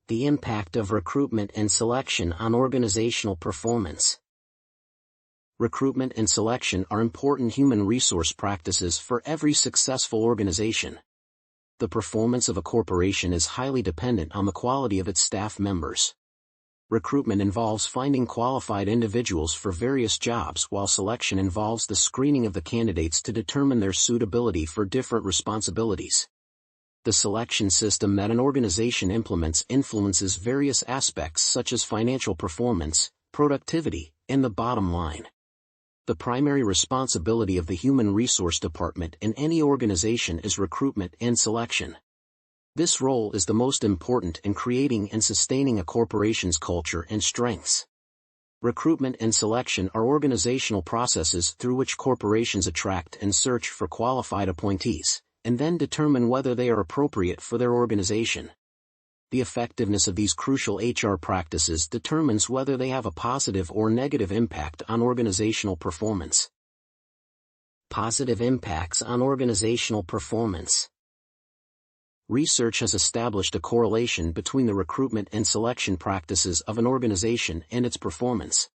The impact of recruitment and selection on organizational performance. Recruitment and selection are important human resource practices for every successful organization. The performance of a corporation is highly dependent on the quality of its staff members. Recruitment involves finding qualified individuals for various jobs, while selection involves the screening of the candidates to determine their suitability for different responsibilities. The selection system that an organization implements influences various aspects such as financial performance, productivity, and the bottom line. The primary responsibility of the human resource department in any organization is recruitment and selection. This role is the most important in creating and sustaining a corporation's culture and strengths. Recruitment and selection are organizational processes through which corporations attract and search for qualified appointees, and then determine whether they are appropriate for their organization. The effectiveness of these crucial HR practices determines whether they have a positive or negative impact on organizational performance. Positive impacts on organizational performance. Research has established a correlation between the recruitment and selection practices of an organization and its performance.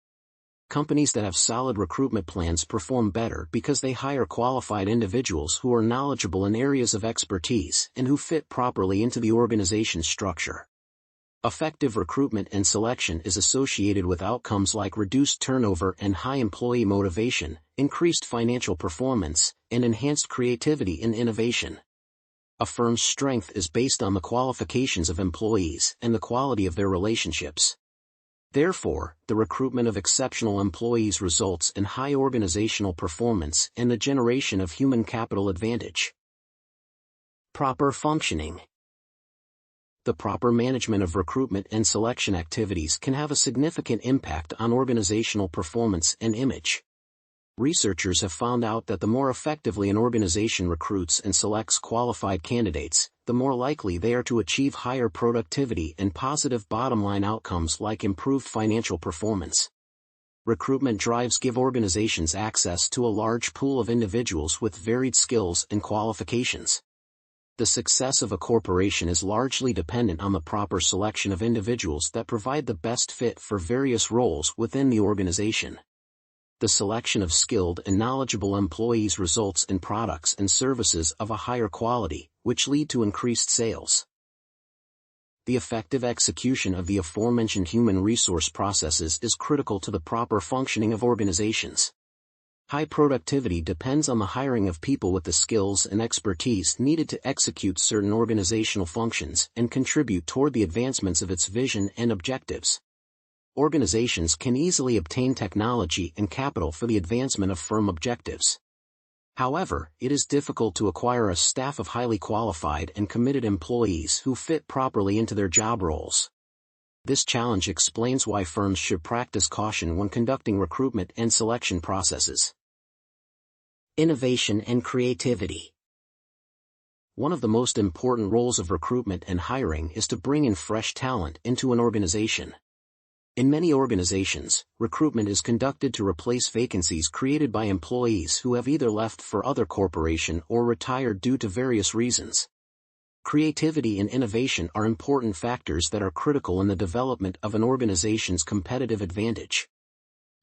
Companies that have solid recruitment plans perform better because they hire qualified individuals who are knowledgeable in areas of expertise and who fit properly into the organization's structure. Effective recruitment and selection is associated with outcomes like reduced turnover and high employee motivation, increased financial performance, and enhanced creativity and innovation. A firm's strength is based on the qualifications of employees and the quality of their relationships. Therefore, the recruitment of exceptional employees results in high organizational performance and the generation of human capital advantage. Proper functioning. The proper management of recruitment and selection activities can have a significant impact on organizational performance and image. Researchers have found out that the more effectively an organization recruits and selects qualified candidates, the more likely they are to achieve higher productivity and positive bottom-line outcomes like improved financial performance. Recruitment drives give organizations access to a large pool of individuals with varied skills and qualifications. The success of a corporation is largely dependent on the proper selection of individuals that provide the best fit for various roles within the organization. The selection of skilled and knowledgeable employees results in products and services of a higher quality, which lead to increased sales. The effective execution of the aforementioned human resource processes is critical to the proper functioning of organizations. High productivity depends on the hiring of people with the skills and expertise needed to execute certain organizational functions and contribute toward the advancements of its vision and objectives. Organizations can easily obtain technology and capital for the advancement of firm objectives. However, it is difficult to acquire a staff of highly qualified and committed employees who fit properly into their job roles. This challenge explains why firms should practice caution when conducting recruitment and selection processes. Innovation and creativity. One of the most important roles of recruitment and hiring is to bring in fresh talent into an organization. In many organizations, recruitment is conducted to replace vacancies created by employees who have either left for other corporation or retired due to various reasons. Creativity and innovation are important factors that are critical in the development of an organization's competitive advantage.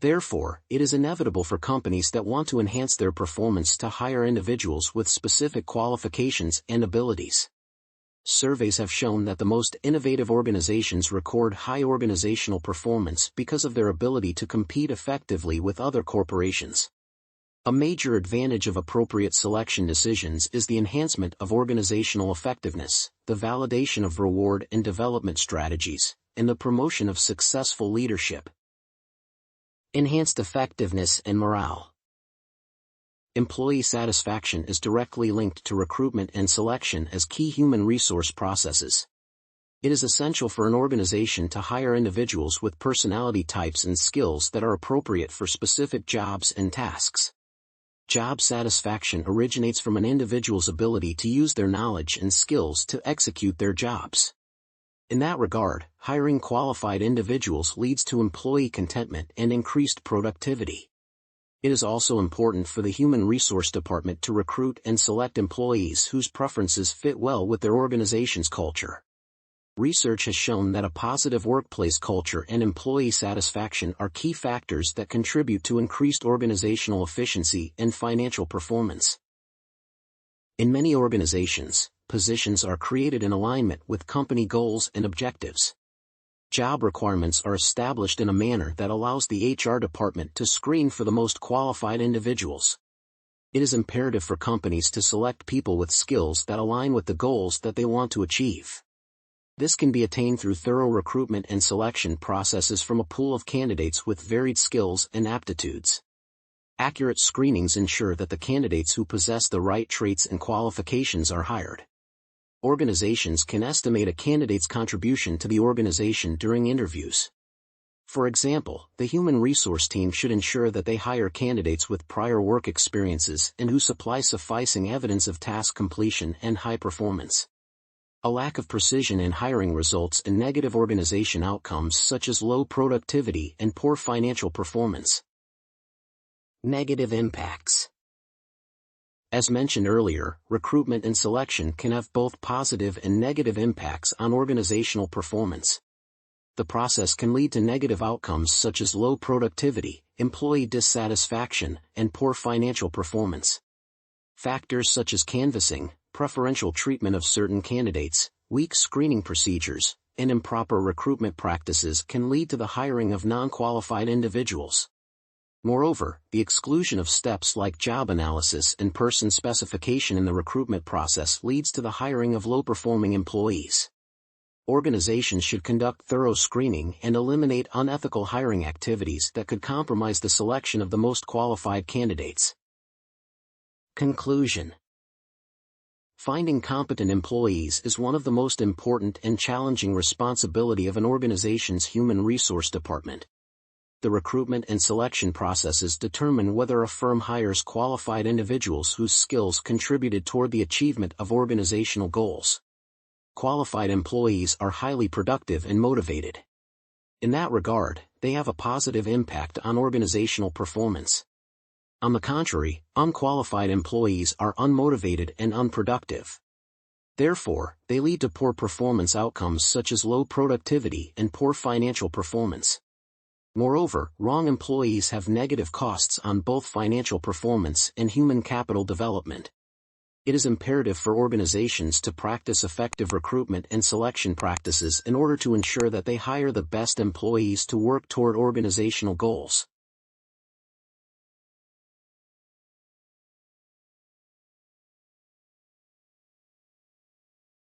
Therefore, it is inevitable for companies that want to enhance their performance to hire individuals with specific qualifications and abilities. Surveys have shown that the most innovative organizations record high organizational performance because of their ability to compete effectively with other corporations. A major advantage of appropriate selection decisions is the enhancement of organizational effectiveness, the validation of reward and development strategies, and the promotion of successful leadership. Enhanced effectiveness and morale. Employee satisfaction is directly linked to recruitment and selection as key human resource processes. It is essential for an organization to hire individuals with personality types and skills that are appropriate for specific jobs and tasks. Job satisfaction originates from an individual's ability to use their knowledge and skills to execute their jobs. In that regard, hiring qualified individuals leads to employee contentment and increased productivity. It is also important for the human resource department to recruit and select employees whose preferences fit well with their organization's culture. Research has shown that a positive workplace culture and employee satisfaction are key factors that contribute to increased organizational efficiency and financial performance. In many organizations, positions are created in alignment with company goals and objectives. Job requirements are established in a manner that allows the HR department to screen for the most qualified individuals. It is imperative for companies to select people with skills that align with the goals that they want to achieve. This can be attained through thorough recruitment and selection processes from a pool of candidates with varied skills and aptitudes. Accurate screenings ensure that the candidates who possess the right traits and qualifications are hired. Organizations can estimate a candidate's contribution to the organization during interviews. For example, the human resource team should ensure that they hire candidates with prior work experiences and who supply sufficing evidence of task completion and high performance. A lack of precision in hiring results in negative organization outcomes such as low productivity and poor financial performance. Negative impacts. As mentioned earlier, recruitment and selection can have both positive and negative impacts on organizational performance. The process can lead to negative outcomes such as low productivity, employee dissatisfaction, and poor financial performance. Factors such as canvassing, preferential treatment of certain candidates, weak screening procedures, and improper recruitment practices can lead to the hiring of non-qualified individuals. Moreover, the exclusion of steps like job analysis and person specification in the recruitment process leads to the hiring of low-performing employees. Organizations should conduct thorough screening and eliminate unethical hiring activities that could compromise the selection of the most qualified candidates. Conclusion. Finding competent employees is one of the most important and challenging responsibilities of an organization's human resource department. The recruitment and selection processes determine whether a firm hires qualified individuals whose skills contributed toward the achievement of organizational goals. Qualified employees are highly productive and motivated. In that regard, they have a positive impact on organizational performance. On the contrary, unqualified employees are unmotivated and unproductive. Therefore, they lead to poor performance outcomes such as low productivity and poor financial performance. Moreover, wrong employees have negative costs on both financial performance and human capital development. It is imperative for organizations to practice effective recruitment and selection practices in order to ensure that they hire the best employees to work toward organizational goals.